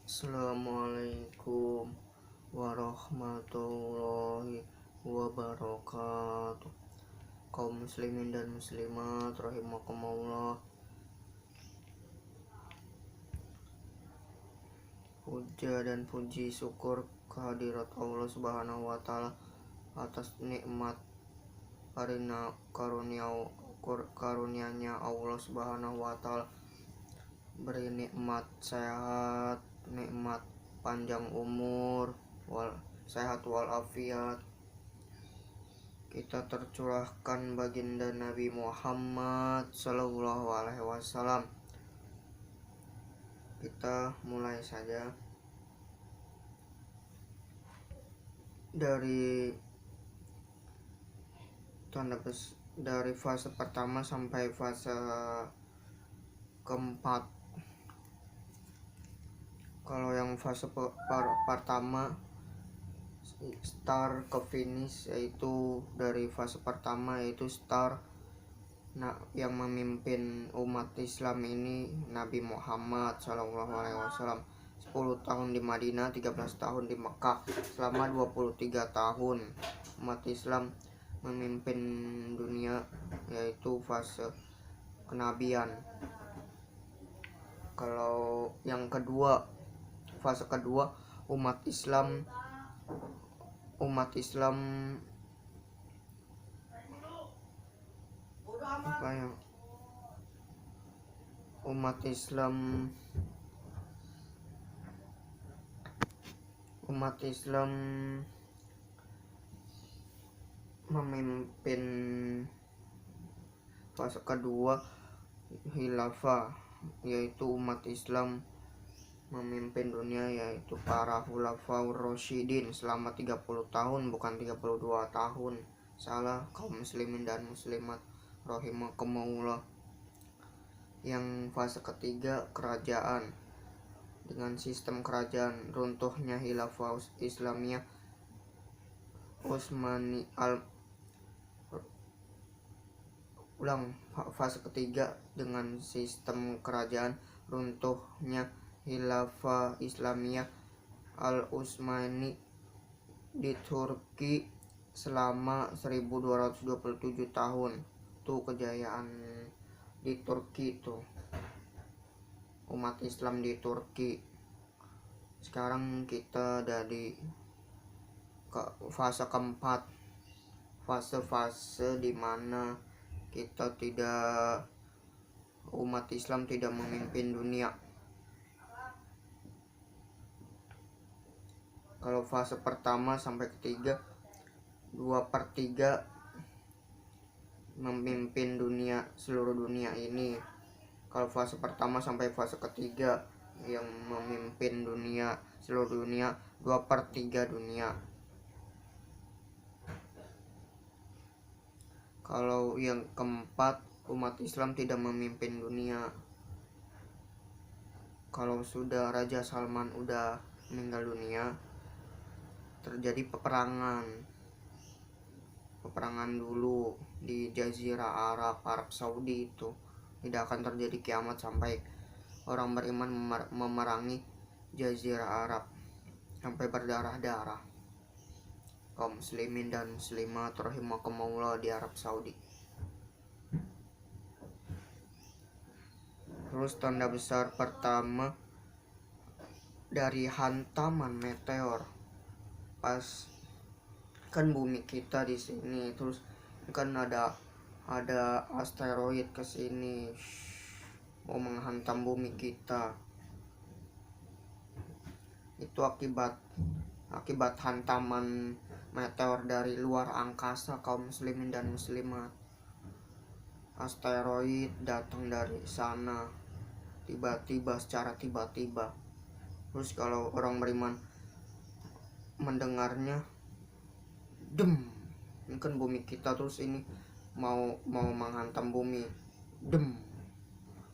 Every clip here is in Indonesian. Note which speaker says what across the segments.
Speaker 1: Assalamualaikum warahmatullahi wabarakatuh. Kaum muslimin dan muslimat rahimakumullah. Puja dan puji syukur kehadirat Allah Subhanahu wa taala atas nikmat karunia-nya Allah Subhanahu wa taala, beri nikmat sehat, nikmat panjang umur, sehat walafiat. Kita tercurahkan baginda Nabi Muhammad Sallallahu Alaihi Wasallam. Kita mulai saja dari fase pertama sampai fase keempat. Kalau yang fase pertama start ke finish, yaitu dari fase pertama yaitu start. Yang memimpin umat Islam ini Nabi Muhammad SAW. 10 tahun di Madinah, 13 tahun di Mekah. Selama 23 tahun umat Islam memimpin dunia, yaitu fase kenabian. Kalau yang kedua, fase kedua, umat Islam memimpin fase kedua khilafah, yaitu umat Islam memimpin dunia, yaitu para khulafaur rasyidin selama 30 tahun, bukan 32 tahun. Salah kaum muslimin dan muslimat rahimakumullah. Yang fase ketiga, kerajaan. Dengan sistem kerajaan, runtuhnya khilafah Islamiyah Utsmani fase ketiga, dengan sistem kerajaan, runtuhnya Khilafah Islamiyah Al-Utsmani di Turki selama 1227 tahun. Tuh kejayaan di Turki tuh, umat Islam di Turki. Sekarang kita ada di fase keempat, fase dimana umat Islam tidak memimpin dunia. Kalau fase pertama sampai ketiga, 2/3 memimpin dunia, seluruh dunia ini. Kalau fase pertama sampai fase ketiga yang memimpin dunia, seluruh dunia, 2/3 dunia. Kalau yang keempat, umat Islam tidak memimpin dunia. Kalau sudah Raja Salman udah meninggal dunia, terjadi peperangan dulu di Jazirah Arab Saudi. Itu tidak akan terjadi kiamat sampai orang beriman memerangi Jazirah Arab sampai berdarah-darah. Kaum muslimin dan muslimat rahimakumullah di Arab Saudi. Terus tanda besar pertama dari hantaman meteor, pas kan bumi kita di sini, terus kan ada asteroid ke sini mau menghantam bumi kita. Itu akibat hantaman meteor dari luar angkasa, kaum muslimin dan muslimat. Asteroid datang dari sana secara tiba-tiba. Terus kalau orang beriman mendengarnya, ini kan bumi kita, terus ini mau menghantam bumi,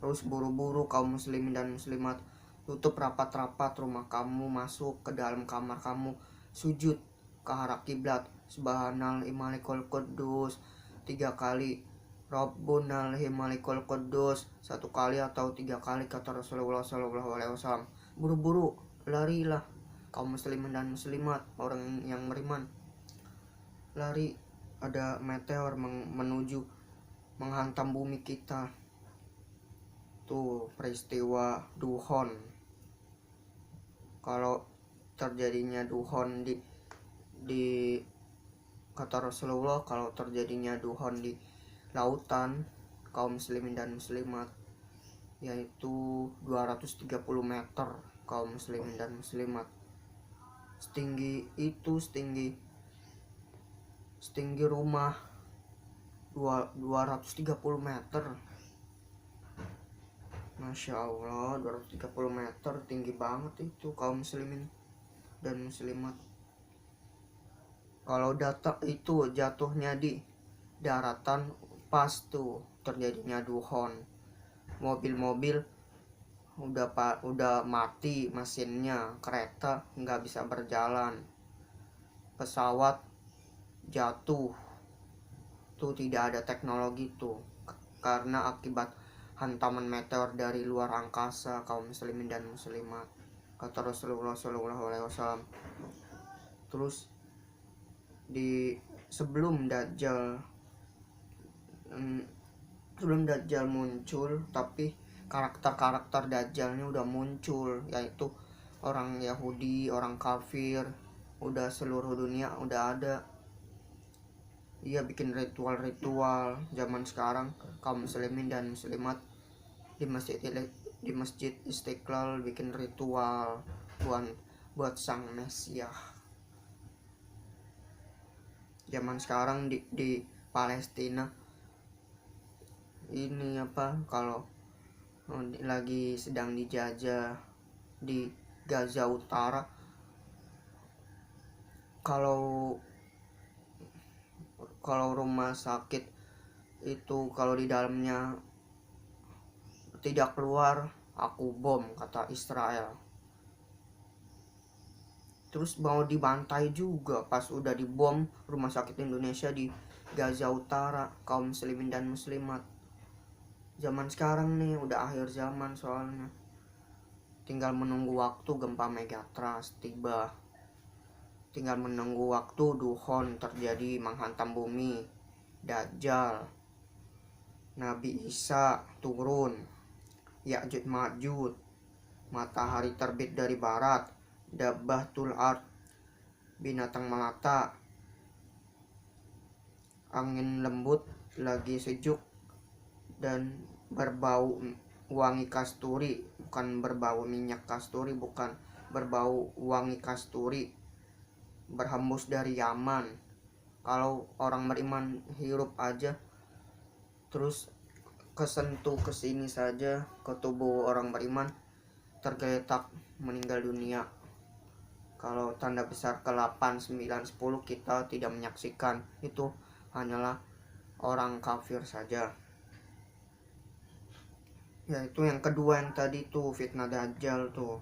Speaker 1: terus buru-buru kaum muslimin dan muslimat tutup rapat-rapat rumah kamu, masuk ke dalam kamar kamu, sujud ke arah kiblat, subhanal malikul quddus 3 kali, Rabbunal malikul quddus 1 kali atau 3 kali, kata Rasulullah SAW. Buru-buru larilah kaum muslimin dan muslimat, orang yang beriman, lari, ada meteor menuju menghantam bumi kita. Tuh peristiwa duhon. Kalau terjadinya duhon di kata Rasulullah, kalau terjadinya duhon di lautan, kaum muslimin dan muslimat, yaitu 230 meter kaum muslimin dan muslimat. Setinggi itu, setinggi rumah 230 meter. Masya Allah, 230 meter, tinggi banget itu kaum muslimin dan muslimat. Kalau data itu jatuhnya di daratan, pas tuh terjadinya duhon, mobil-mobil udah mati mesinnya, kereta nggak bisa berjalan, pesawat jatuh, tuh tidak ada teknologi tuh karena akibat hantaman meteor dari luar angkasa, kaum muslimin dan muslimat, kata Rasulullah SAW. Terus di sebelum Dajjal muncul, tapi karakter Dajjalnya udah muncul, yaitu orang Yahudi, orang kafir, udah seluruh dunia udah ada. Dia bikin ritual zaman sekarang, kaum muslimin dan muslimat di masjid Istiqlal bikin ritual buat sang Mesias. Zaman sekarang di Palestina ini kalau lagi sedang dijajah di Gaza Utara, kalau rumah sakit itu kalau di dalamnya tidak keluar, aku bom, kata Israel. Terus mau dibantai juga pas udah dibom rumah sakit Indonesia di Gaza Utara, kaum muslimin dan muslimat. Zaman sekarang nih udah akhir zaman, soalnya tinggal menunggu waktu gempa Megatrust tiba, tinggal menunggu waktu duhon terjadi menghantam bumi, Dajjal, Nabi Isa turun, Ya'juj Ma'juj, matahari terbit dari barat, Dabbatul Ard, binatang melata, angin lembut lagi sejuk dan berbau wangi kasturi, bukan berbau minyak kasturi, bukan berbau wangi kasturi, berhembus dari Yaman. Kalau orang beriman hirup aja, terus kesentuh kesini saja ke tubuh orang beriman, tergeletak meninggal dunia. Kalau tanda besar ke-8, 9, 10 kita tidak menyaksikan, itu hanyalah orang kafir saja. Yaitu yang kedua, yang tadi tuh fitnah Dajjal tuh.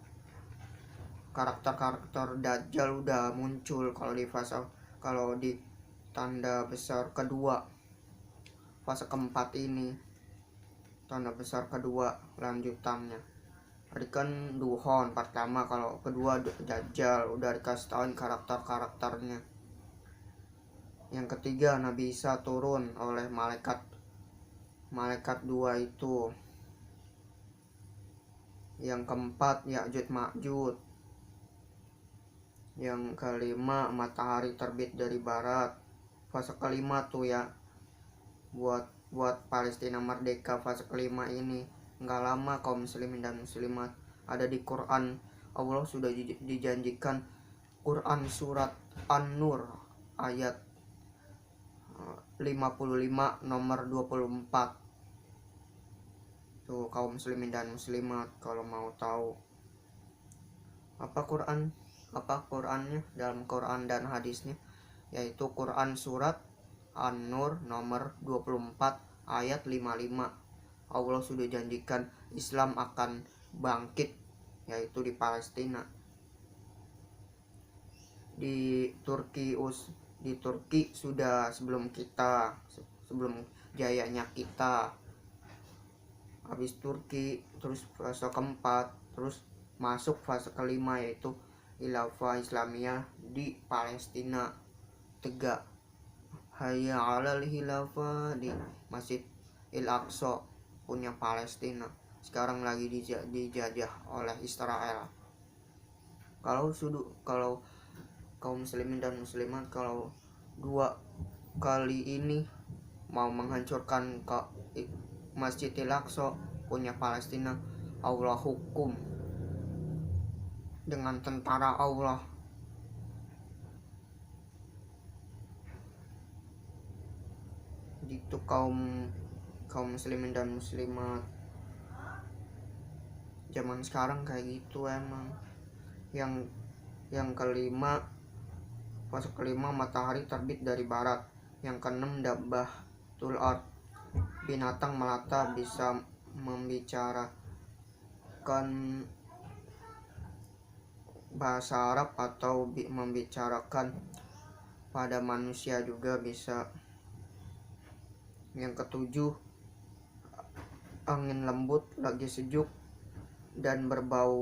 Speaker 1: Karakter Dajjal udah muncul kalau di tanda besar kedua, fase keempat ini, tanda besar kedua lanjutannya. Tadi kan duhon pertama, kalau kedua Dajjal, udah dikasih tahu karakternya. Yang ketiga Nabi Isa turun oleh malaikat dua itu. Yang keempat Ya'juj Ma'juj. Yang kelima matahari terbit dari barat. Fase kelima tuh ya, buat Palestina merdeka, fase kelima ini. Nggak lama kaum muslimin dan muslimat, ada di Quran. Allah sudah dijanjikan, Quran surat An-Nur ayat 55 nomor 24. Tuh kaum muslimin dan muslimat kalau mau tahu apa Qurannya dalam Quran dan hadisnya, yaitu Quran surat An-Nur nomor 24 ayat 55. Allah sudah janjikan Islam akan bangkit, yaitu di Palestina. Di Turki sudah sebelum jayanya kita. Habis Turki terus fase keempat, terus masuk fase kelima, yaitu khilafah Islamiyah di Palestina tegak. Hayya 'alal khilafah di Masjid Al-Aqsa punya Palestina, sekarang lagi dijajah oleh Israel. Kalau kaum muslimin dan muslimat, kalau dua kali ini mau menghancurkan Masjid Al-Aqsa punya Palestina, Allah hukum dengan tentara Allah. Itu kaum muslimin dan muslimat zaman sekarang kayak gitu emang. Yang kelima, fase kelima, matahari terbit dari barat. Yang keenam, dabbatul ard, binatang melata bisa membicarakan bahasa Arab atau membicarakan pada manusia juga bisa. Yang ketujuh, angin lembut lagi sejuk dan berbau